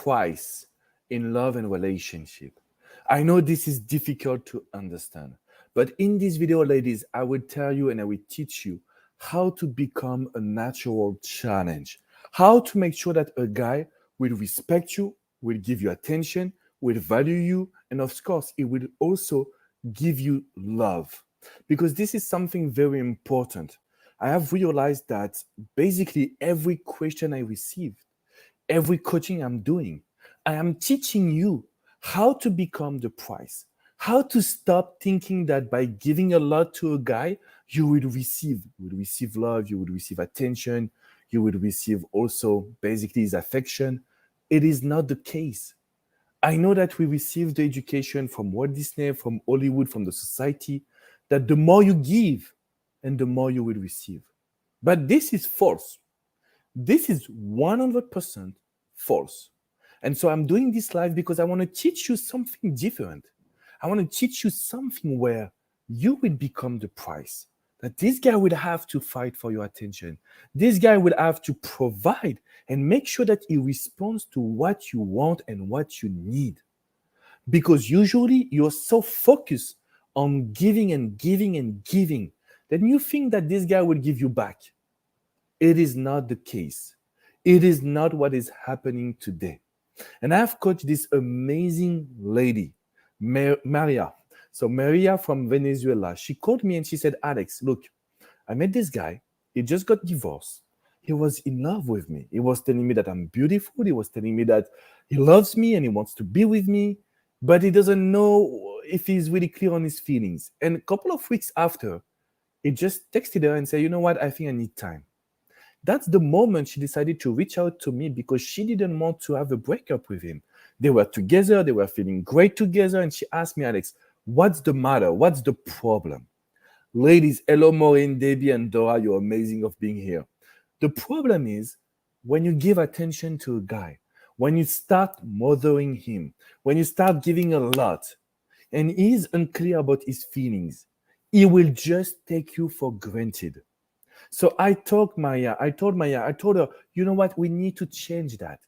price in love and relationship. I know this is difficult to understand, but in this video, ladies, I will tell you and I will teach you how to become a natural challenge, how to make sure that a guy will respect you, will give you attention, will value you, and of course, it will also give you love. Because this is something very important. I have realized that basically every question I receive, every coaching I'm doing, I am teaching you how to become the price, how to stop thinking that by giving a lot to a guy, you will receive love, you will receive attention, you will receive also basically his affection. It is not the case. I know that we receive the education from Walt Disney, from Hollywood, from the society, that the more you give and the more you will receive. But this is false. This is 100% false. And so I'm doing this live because I want to teach you something different. I want to teach you something where you will become the price. That this guy will have to fight for your attention. This guy will have to provide and make sure that he responds to what you want and what you need. Because usually you're so focused on giving and giving and giving that you think that this guy will give you back. It is not the case. It is not what is happening today. And I've coached this amazing lady, Maria. So Maria from Venezuela, she called me and she said, Alex, look, I met this guy. He just got divorced. He was in love with me. He was telling me that I'm beautiful. He was telling me that he loves me and he wants to be with me, but he doesn't know if he's really clear on his feelings. And a couple of weeks after, he just texted her and said, you know what, I think I need time. That's the moment she decided to reach out to me because she didn't want to have a breakup with him. They were together, they were feeling great together, and she asked me, Alex, what's the matter? What's the problem? Ladies, hello, Maureen, Debbie, and Dora, you're amazing of being here. The problem is when you give attention to a guy, when you start mothering him, when you start giving a lot, and he's unclear about his feelings, he will just take you for granted. So I told Maya, I told her, you know what? We need to change that.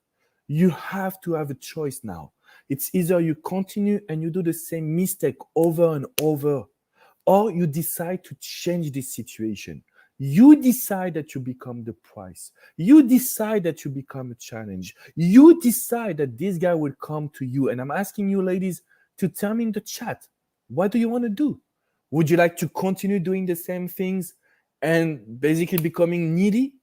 You have to have a choice now. It's either you continue and you do the same mistake over and over, or you decide to change this situation. You decide that you become the price. You decide that you become a challenge. You decide that this guy will come to you. And I'm asking you, ladies, to tell me in the chat, what do you want to do? Would you like to continue doing the same things and basically becoming needy?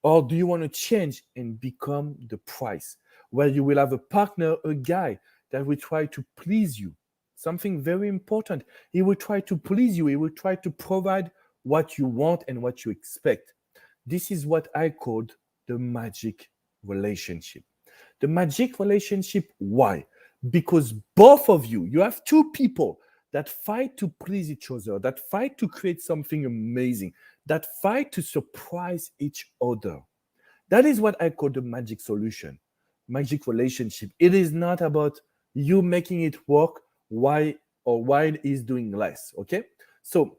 Or do you want to change and become the price, where you will have a partner, a guy that will try to please you? Something very important. He will try to please you. He will try to provide what you want and what you expect. This is what I called the magic relationship. The magic relationship, why? Because both of you, you have two people that fight to please each other, that fight to create something amazing, that fight to surprise each other. That is what I call the magic solution, magic relationship. It is not about you making it work while he's doing less, okay? So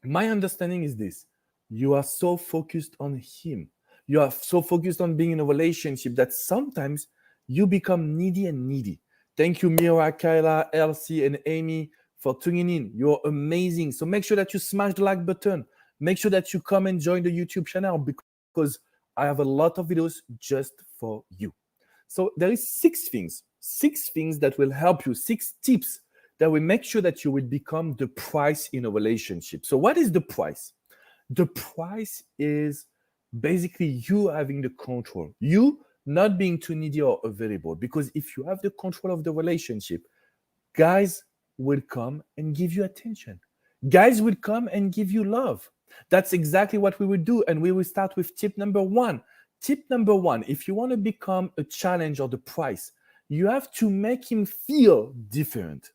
my understanding is this. You are so focused on him. You are so focused on being in a relationship that sometimes you become needy and needy. Thank you, Mira, Kyla, Elsie, and Amy for tuning in. You're amazing. So make sure that you smash the like button. Make sure that you come and join the YouTube channel because I have a lot of videos just for you. So there is six things that will help you, 6 tips that will make sure that you will become the price in a relationship. So what is the price? The price is basically you having the control, you not being too needy or available. Because if you have the control of the relationship, guys will come and give you attention. Guys will come and give you love. That's exactly what we will do. And we will start with tip number 1. Tip number 1, if you want to become a challenge or the price, you have to make him feel different.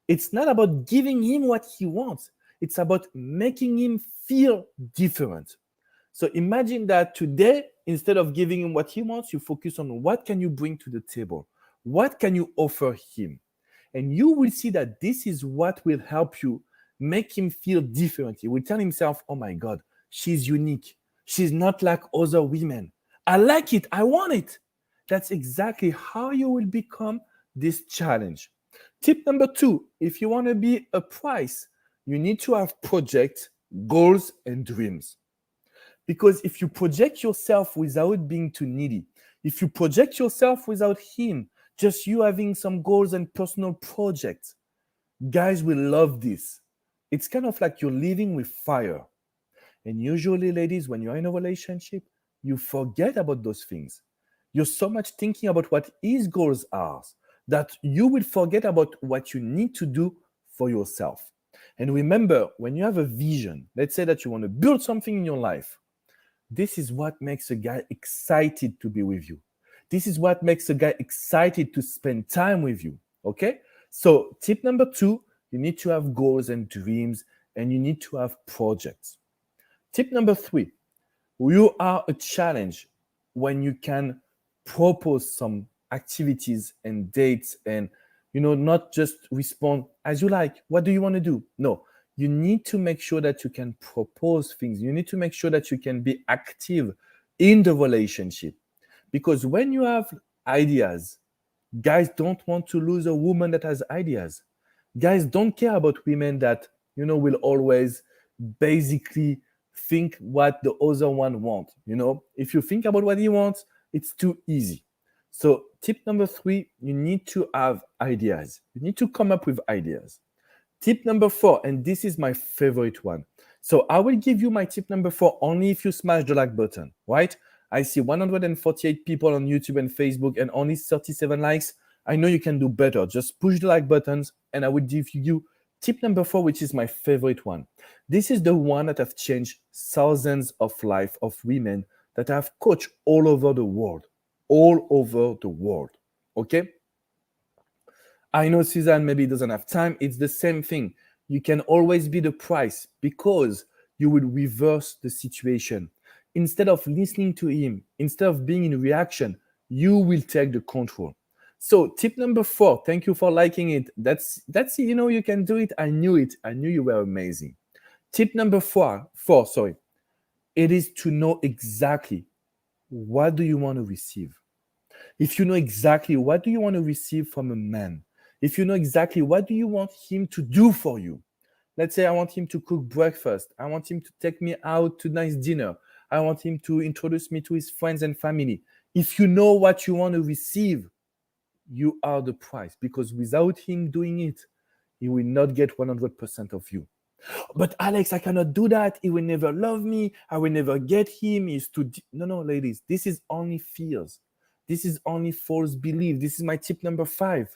It's not about giving him what he wants. It's about making him feel different. So imagine that today, instead of giving him what he wants, you focus on what can you bring to the table? What can you offer him? And you will see that this is what will help you make him feel different. He will tell himself, oh my God, she's unique. She's not like other women. I like it. I want it. That's exactly how you will become this challenge. Tip number two, if you want to be a prize, you need to have projects, goals, and dreams. Because if you project yourself without being too needy, if you project yourself without him, just you having some goals and personal projects, guys will love this. It's kind of like you're living with fire. And usually, ladies, when you're in a relationship, you forget about those things. You're so much thinking about what his goals are that you will forget about what you need to do for yourself. And remember, when you have a vision, let's say that you want to build something in your life, this is what makes a guy excited to be with you. This is what makes a guy excited to spend time with you. Okay? So, tip number two, you need to have goals and dreams, and you need to have projects. Tip number three, you are a challenge when you can propose some activities and dates and not just respond as you like. What do you want to do? No, you need to make sure that you can propose things. You need to make sure that you can be active in the relationship, because when you have ideas, guys don't want to lose a woman that has ideas. Guys don't care about women that will always basically think what the other one wants. If you think about what he wants, it's too easy. So tip number three, you need to have ideas. You need to come up with ideas. Tip number four, and this is my favorite one. So I will give you my tip number four only if you smash the like button, right? I see 148 people on YouTube and Facebook and only 37 likes. I know you can do better. Just push the like buttons and I will give you tip number four, which is my favorite one. This is the one that have changed thousands of lives of women that have coached all over the world. All over the world. Okay? I know Suzanne maybe doesn't have time. It's the same thing. You can always be the price because you will reverse the situation. Instead of listening to him, instead of being in reaction, you will take the control. So tip number four, thank you for liking it. That's you can do it. I knew it. I knew you were amazing. Tip number four, sorry. It is to know exactly what do you want to receive. If you know exactly what do you want to receive from a man, if you know exactly what do you want him to do for you. Let's say I want him to cook breakfast. I want him to take me out to nice dinner. I want him to introduce me to his friends and family. If you know what you want to receive, you are the prize, because without him doing it, he will not get 100% of you. But Alex, I cannot do that. He will never love me. I will never get him. He's too deep. No, ladies, this is only fears. This is only false belief. This is my tip number five.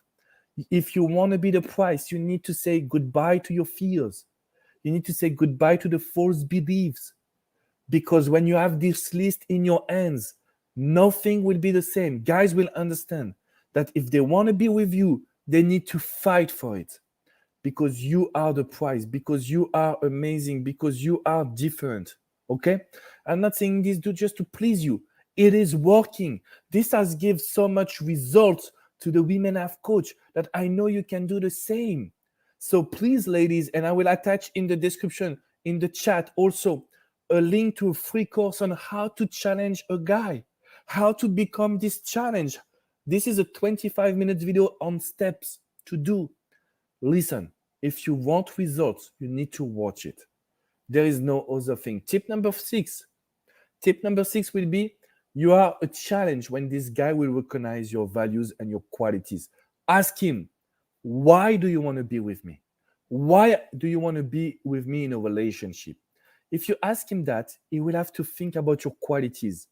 If you want to be the prize, you need to say goodbye to your fears. You need to say goodbye to the false beliefs. Because when you have this list in your hands, nothing will be the same. Guys will understand that if they want to be with you, they need to fight for it. Because you are the prize, because you are amazing, because you are different. Okay? I'm not saying this just to please you. It is working. This has given so much results to the women I've coached that I know you can do the same. So please, ladies, and I will attach in the description, in the chat also, a link to a free course on how to challenge a guy, how to become this challenge. This is a 25-minute video on steps to do. Listen, if you want results, you need to watch it. There is no other thing. Tip number six will be, you are a challenge when this guy will recognize your values and your qualities. Ask him, why do you want to be with me? Why do you want to be with me in a relationship? If you ask him that, he will have to think about your qualities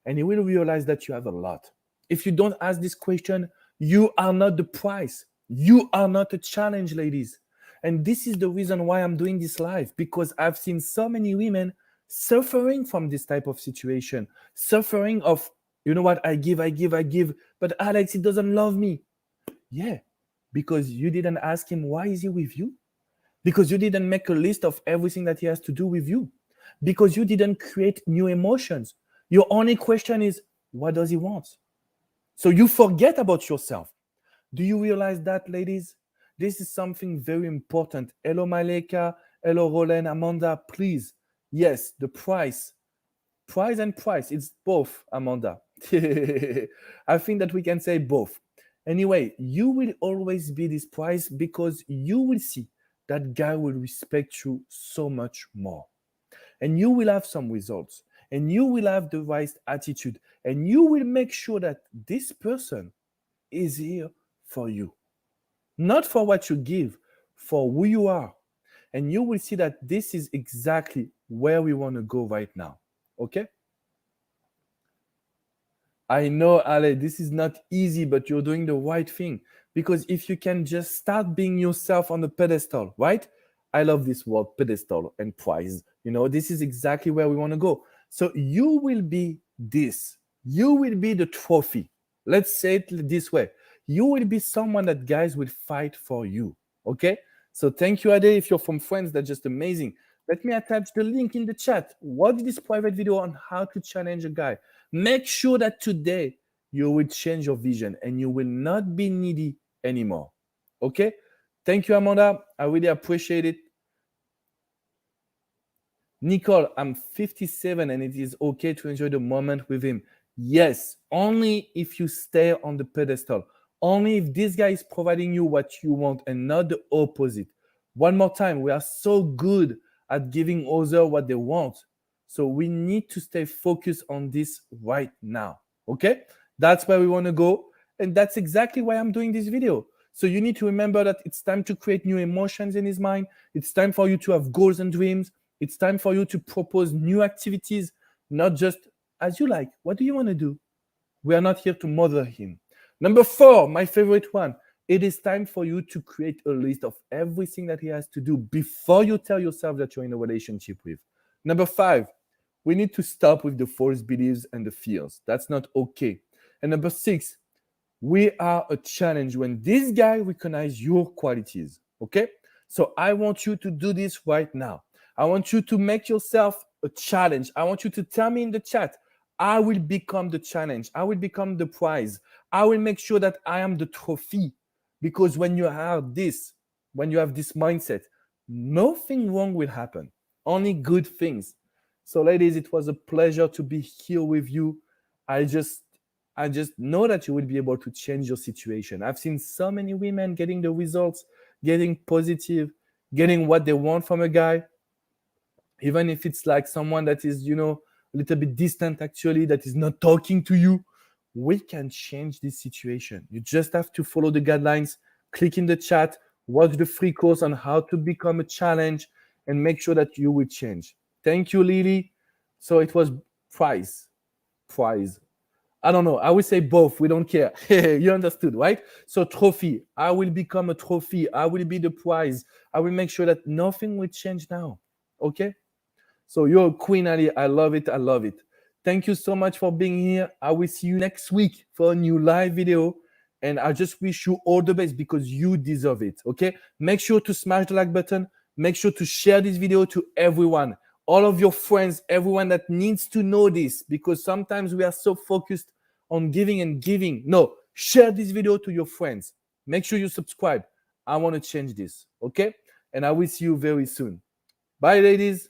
and he will realize that you have a lot. If you don't ask this question, you are not the prize. You are not a challenge, ladies. And this is the reason why I'm doing this live, because I've seen so many women suffering from this type of situation, suffering of, you know what, I give, but Alex, he doesn't love me. Yeah, because you didn't ask him, why is he with you? Because you didn't make a list of everything that he has to do with you. Because you didn't create new emotions. Your only question is, what does he want? So you forget about yourself. Do you realize that, ladies? This is something very important. Hello, Maleka. Hello, Roland, Amanda, please. Yes, the price. Price and price. It's both, Amanda. I think that we can say both. Anyway, you will always be this prize because you will see that guy will respect you so much more. And you will have some results. And you will have the right attitude. And you will make sure that this person is here for you. Not for what you give, for who you are. And you will see that this is exactly where we want to go right now. Okay? I know, Ale, this is not easy, but you're doing the right thing. Because if you can just start being yourself on the pedestal, right? I love this word, pedestal and prize. This is exactly where we want to go. So you will be this. You will be the trophy. Let's say it this way. You will be someone that guys will fight for you. Okay? So thank you, Ade. If you're from France, that's just amazing. Let me attach the link in the chat. Watch this private video on how to challenge a guy. Make sure that today you will change your vision and you will not be needy anymore. Okay? Thank you, Amanda. I really appreciate it. Nicole, I'm 57 and it is okay to enjoy the moment with him. Yes, only if you stay on the pedestal. Only if this guy is providing you what you want and not the opposite. One more time, we are so good at giving others what they want. So we need to stay focused on this right now. Okay? That's where we want to go. And that's exactly why I'm doing this video. So you need to remember that it's time to create new emotions in his mind. It's time for you to have goals and dreams. It's time for you to propose new activities, not just as you like. What do you want to do? We are not here to mother him. Number 4, my favorite one. It is time for you to create a list of everything that he has to do before you tell yourself that you're in a relationship with. Number 5, we need to stop with the false beliefs and the fears. That's not okay. And number 6, we are a challenge when this guy recognizes your qualities. Okay? So I want you to do this right now. I want you to make yourself a challenge. I want you to tell me in the chat, I will become the challenge. I will become the prize. I will make sure that I am the trophy. Because when you have this mindset, nothing wrong will happen. Only good things. So ladies, it was a pleasure to be here with you. I just know that you will be able to change your situation. I've seen so many women getting the results, getting positive, getting what they want from a guy. Even if it's like someone that is, a little bit distant actually, that is not talking to you, we can change this situation. You just have to follow the guidelines, click in the chat, watch the free course on how to become a challenge, and make sure that you will change. Thank you, Lily. So it was prize. I don't know. I will say both. We don't care. You understood, right? So trophy. I will become a trophy. I will be the prize. I will make sure that nothing will change now. Okay? So you're a queen, Ali. I love it. I love it. Thank you so much for being here. I will see you next week for a new live video. And I just wish you all the best because you deserve it. Okay? Make sure to smash the like button. Make sure to share this video to everyone. All of your friends, everyone that needs to know this, because sometimes we are so focused on giving and giving. No, share this video to your friends. Make sure you subscribe. I want to change this. Okay? And I will see you very soon. Bye, ladies.